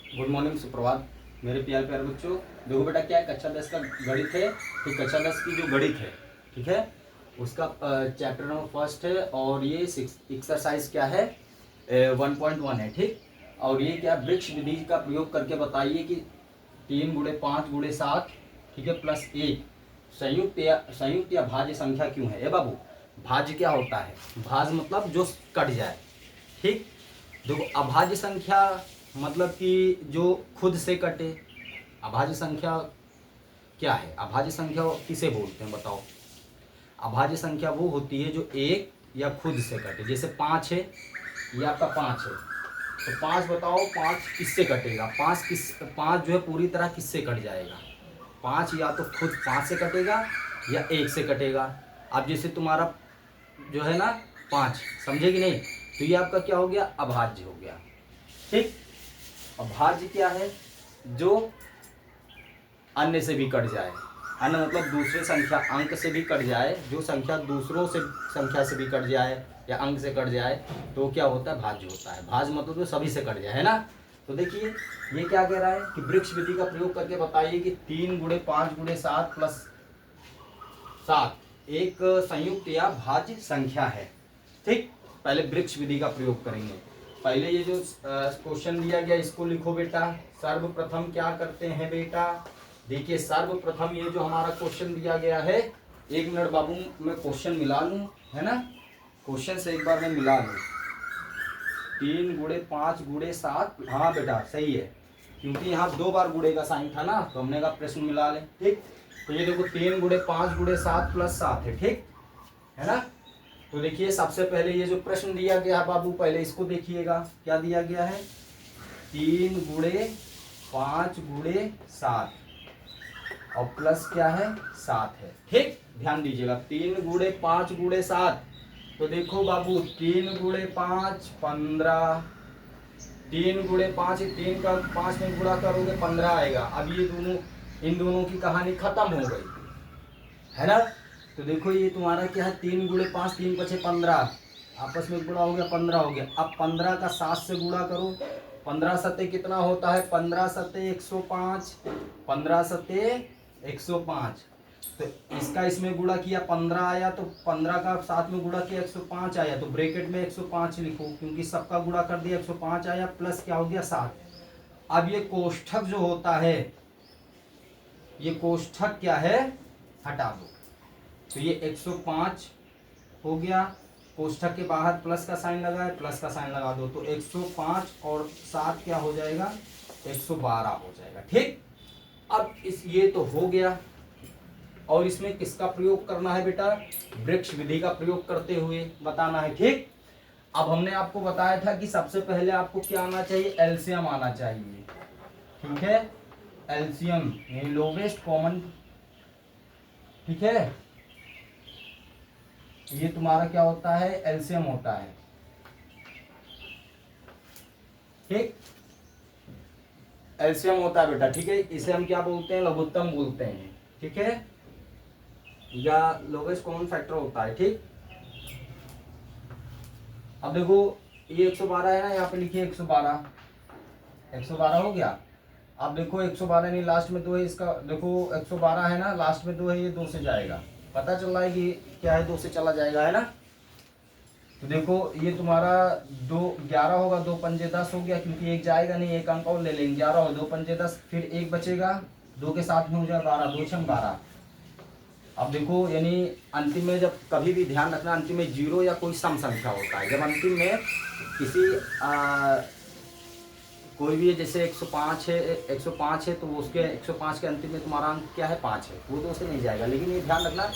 Good morning, सुप्रभात मेरे प्यारे प्यारे बच्चों। देखो बेटा, क्या है, कक्षा 10 का गणित है। तो कक्षा 10 की जो गणित है, ठीक है, उसका चैप्टर नंबर फर्स्ट है। और ये एक्सरसाइज क्या है, 1.1 है, ठीक। और ये क्या, वृक्ष विधि का प्रयोग करके बताइए कि 3 गुणे 5 गुणे 7, ठीक है, प्लस 1 संयुक्त या भाज्य संख्या क्यों है। ए बाबू, भाज्य क्या होता है? भाज्य मतलब जो कट जाए, ठीक। देखो, अभाज्य संख्या मतलब कि जो खुद से कटे। अभाज्य संख्या क्या है? अभाज्य संख्या किसे बोलते हैं बताओ? अभाज्य संख्या वो होती है जो एक या खुद से कटे। जैसे 5 है, ये आपका 5 है, तो 5 बताओ, 5 किससे कटेगा? 5 जो है पूरी तरह किससे कट जाएगा? 5 या तो खुद 5 से कटेगा या 1 से कटेगा। अब जैसे तुम्हारा जो है ना 5, समझे कि नहीं? तो ये आपका क्या हो गया? अभाज्य हो गया, ठीक। अभाज्य क्या है? जो अन्य से भी कट जाए। अन्य मतलब दूसरे संख्या अंक से भी कट जाए। जो संख्या दूसरों से संख्या से भी कट जाए या अंक से कट जाए, तो क्या होता है? भाज्य होता है। भाज्य मतलब जो सभी से कट जाए, है ना। तो देखिए, ये क्या कह रहा है कि वृक्ष विधि का प्रयोग करके बताइए कि 3 गुणे 5 गुणे 7 प्लस 7 एक संयुक्त या भाज्य संख्या है, ठीक। पहले वृक्ष विधि का प्रयोग करेंगे। पहले ये जो क्वेश्चन दिया गया, इसको लिखो बेटा। सर्वप्रथम क्या करते हैं बेटा? देखिए, सर्वप्रथम ये जो हमारा क्वेश्चन दिया गया है, 1 मिनट बाबू, मैं क्वेश्चन मिला लूं, है ना। क्वेश्चन से एक बार मैं मिला लूं। 3 गुणे 5 गुणे 7, हाँ बेटा सही है, क्योंकि यहाँ 2 बार गुणे का साइन था ना, तो हमने कहा प्रश्न मिला ले, ठीक। तो ये देखो, 3 गुणे 5 गुणे 7 प्लस 7 है, ठीक है ना। तो देखिए, सबसे पहले ये जो प्रश्न दिया गया है बाबू, पहले इसको देखिएगा। क्या दिया गया है? 3 गुणे 5 गुणे 7 और प्लस क्या है? 7 है, ठीक। ध्यान दीजिएगा, 3 गुणे 5 गुणे 7। तो देखो बाबू, 3 गुणे 5 15, 3 गुणे 5, 3 का 5 में गुणा करोगे 15 आएगा। अब ये दोनों, इन दोनों की कहानी खत्म हो गई, है ना। तो देखो, ये तुम्हारा क्या है? 3 गुणे 5, 3 पछे 15, आपस में गुणा हो गया, 15 हो गया। अब 15 का 7 से गुणा करो। 15 सत्ते कितना होता है? 15 सत्ते 105, 15 सत्ते 105। तो इसका इसमें गुणा किया, 15 आया, तो 15 का 7 में गुणा किया, 105 आया। तो ब्रैकेट में 105 लिखो, क्योंकि सबका गुणा कर दिया, 105 आया, प्लस क्या हो गया? 7। अब ये कोष्ठक जो होता है, ये कोष्ठक क्या है? हटा दो। तो ये 105 हो गया। कोष्ठक के बाहर प्लस का साइन लगा है, प्लस का साइन लगा दो। तो 105 और 7 क्या हो जाएगा? 112 हो जाएगा, ठीक। अब इस ये तो हो गया, और इसमें किसका प्रयोग करना है बेटा? वृक्ष विधि का प्रयोग करते हुए बताना है, ठीक। अब हमने आपको बताया था कि सबसे पहले आपको क्या आना चाहिए? एलसीएम आना चाहिए, ठीक है। एलसीएम यानी लोवेस्ट कॉमन, ठीक है। ये तुम्हारा क्या होता है? एलसीएम होता है, ठीक। एलसीएम होता है बेटा, ठीक है। इसे हम क्या बोलते हैं? लघुत्तम बोलते हैं, ठीक है, या लोवेस्ट कॉमन फैक्टर होता है, ठीक। अब देखो, ये 112 है ना, यहाँ पे लिखिए 112, 112 हो गया। अब देखो, 112 नहीं, लास्ट में 2 है इसका। देखो 112 है ना, लास्ट में 2 है, ये 2 से जाएगा। पता चल रहा है कि क्या है? 2 से चला जाएगा, है ना। तो देखो, ये तुम्हारा 2 11 होगा, 2 पंजे 10 हो गया, क्योंकि एक जाएगा नहीं, एक अंक और ले लेंगे। 11 हो, 2 पंजे 10, फिर एक बचेगा, 2 के साथ में हो जाएगा 12, 2 छम 12। अब देखो, यानी अंतिम में जब कभी भी ध्यान रखना, अंतिम में 0 या कोई सम संख्या होता है। जब अंतिम में किसी कोई भी, जैसे 105 है, 105 है, तो उसके 105 के अंतिम में तुम्हारा अंक क्या है? 5 है, वो 2 से नहीं जाएगा। लेकिन ये ध्यान रखना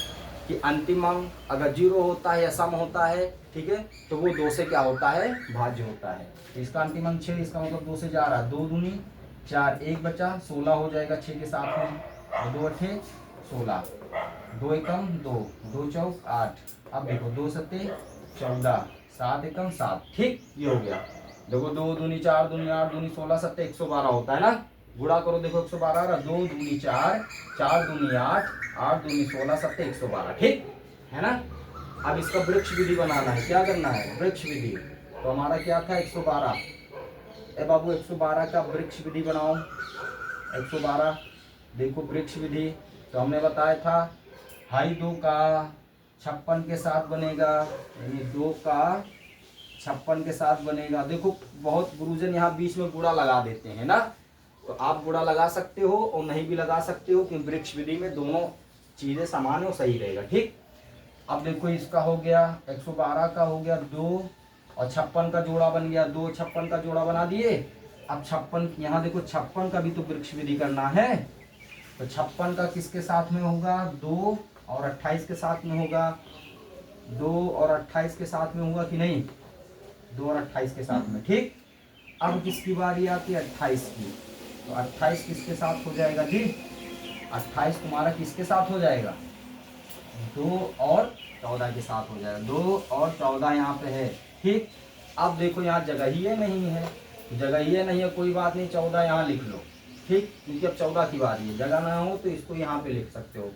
कि अंतिम अंक अगर 0 होता है या सम होता है, ठीक है, तो वो 2 से क्या होता है? भाज्य होता है। इसका अंतिम अंक 6, इसका मतलब 2 से जा रहा है। 2 दूनी 4, 1 बचा, 16 हो जाएगा 6 के साथ में, और 2 अठे 16, 2 एकम 2, 2 चौक 8। अब देखो, 2 सत्ते 14, 7 एकम 7, ठीक। ये हो गया। देखो, 2 दूनी 4 दूनी 8 दूनी 16 सत्ते 112 होता है ना। गुणा करो, देखो 112 आ रहा, 2 दूनी 4, 4 दूनी 8, 8 दूनी 16 सत्ते 112, ठीक है ना। अब इसका वृक्ष विधि बनाना है। क्या करना है? वृक्ष विधि। तो हमारा क्या था? 112, ए बाबू 112 का वृक्ष विधि बनाओ। 112 देखो वृक्ष विधि तो हमने बताया था हाई 2 का 56 के साथ बनेगा, यानी 2 का 56 के साथ बनेगा। देखो बहुत गुरुजन यहाँ बीच में गुणा लगा देते हैं ना, तो आप गुणा लगा सकते हो और नहीं भी लगा सकते हो, क्योंकि वृक्ष विधि में दोनों चीजें समान हो, सही रहेगा। ठीक, अब देखो इसका हो गया 112 का हो गया 2 और 56 का जोड़ा बन गया, 2 56 का जोड़ा बना दिए। अब 56 यहाँ देखो 56 का भी तो वृक्ष विधि करना है, तो 56 का किसके साथ में होगा, 2 और 28 के साथ में होगा, 2 और 28 के साथ में होगा कि नहीं, 2 और 28 के साथ में। ठीक, अब किसकी बारी आती है, 28 की, तो 28 किसके साथ हो जाएगा जी, 28 तुम्हारा किसके साथ हो जाएगा, 2 और 14 के साथ हो जाएगा, 2 और 14 यहाँ पे है। ठीक, अब देखो यहाँ जगह ही नहीं है, जगह ही नहीं है, कोई बात नहीं, 14 यहाँ लिख लो। ठीक, क्योंकि अब 14 की बारी है, जगह ना हो तो इसको यहाँ पे लिख सकते हो।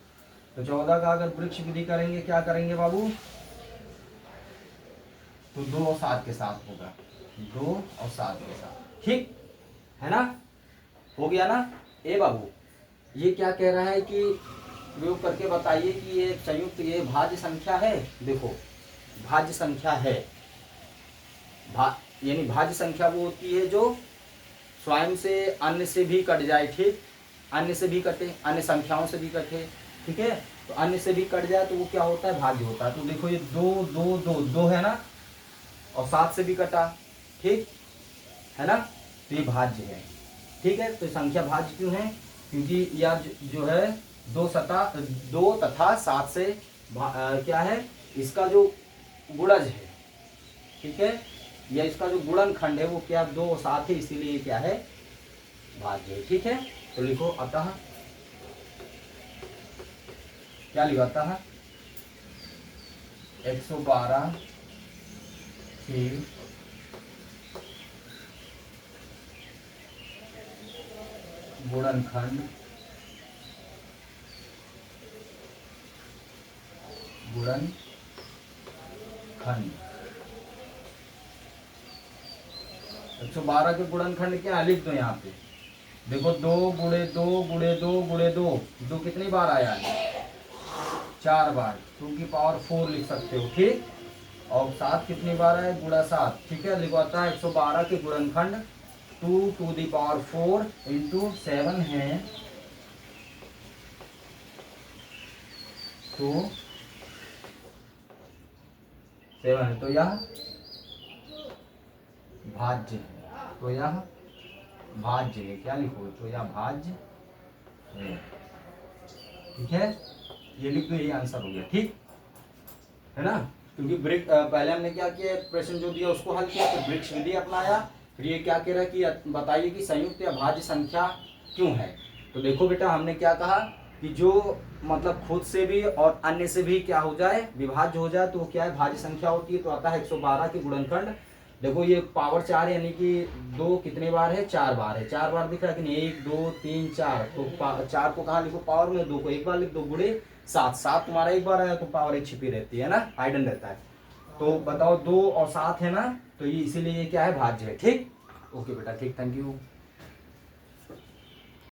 तो 14 का अगर वृक्ष विधि करेंगे, क्या करेंगे बाबू, तो 2 और 7 के साथ होगा, 2 और 7 के साथ। ठीक है ना, हो गया ना। ए बाबू ये क्या कह रहा है कि प्रयोग करके बताइए कि ये संयुक्त, ये भाज्य संख्या है। देखो भाज्य संख्या है, यानी भाज्य संख्या वो होती है जो स्वयं से अन्य से भी कट जाए। ठीक, अन्य से भी कटे, अन्य संख्याओं से भी कटे। ठीक है, तो अन्य से भी कट जाए तो वो क्या होता है, भाज्य होता है। तो देखो ये 2 2 2 2 है ना, और 7 से भी कटा, ठीक है ना, तो ये भाज्य है। ठीक है, तो संख्या भाज्य क्यों है, क्योंकि यह जो है 2 तथा 7 से क्या है, इसका जो गुणज है, ठीक है, या इसका जो गुणनखंड है वो क्या 2 और 7 है, इसीलिए क्या है, भाज्य है। ठीक है, तो लिखो अतः, क्या लिखा है, 112 के गुणनखंड गुणनखंड 112 के गुणनखंड क्या लिख दो यहाँ पे। देखो 2 गुणे 2 गुणे 2 गुणे 2, 2 कितनी बार आया है, 4 बार, 2 की पावर 4 लिख सकते हो। ठीक, और 7 कितनी बार है, गुणा 7। ठीक है, लिखवाता है 112 के गुणनखंड 2 टू दी पावर 4 इंटू 7 है, तो 7 है, तो यह भाज्य है, तो यह भाज्य है। क्या लिखो, तो यह भाज्य है। ठीक है, ये लिख दो, यही आंसर हो गया। ठीक है ना, क्योंकि पहले हमने क्या किया, प्रश्न जो दिया उसको हल किया, फिर वृक्ष विधि अपनाया, फिर ये क्या कह रहा है कि बताइए कि संयुक्त या भाज्य संख्या क्यों है। तो देखो बेटा, हमने क्या कहा कि जो मतलब खुद से भी और अन्य से भी क्या हो जाए, विभाज्य हो जाए, तो वो क्या है, भाज्य संख्या होती है। तो आता है 112 के गुणनखंड। देखो ये पावर 4 यानी कि 2 कितने बार है, 4 बार है, 4 बार दिख रहा है कि नहीं, 1 2 3 4, तो 4 को कहाँ लिखो, पावर में, 2 को एक बार लिख दो, गुणे 7, 7 तुम्हारा एक बार आया तो पावर 1 छिपी रहती है ना, हाइडन रहता है। तो बताओ 2 और 7 है ना, तो ये इसीलिए ये क्या है, भाज्य है। ठीक, ओके बेटा, ठीक, थैंक यू।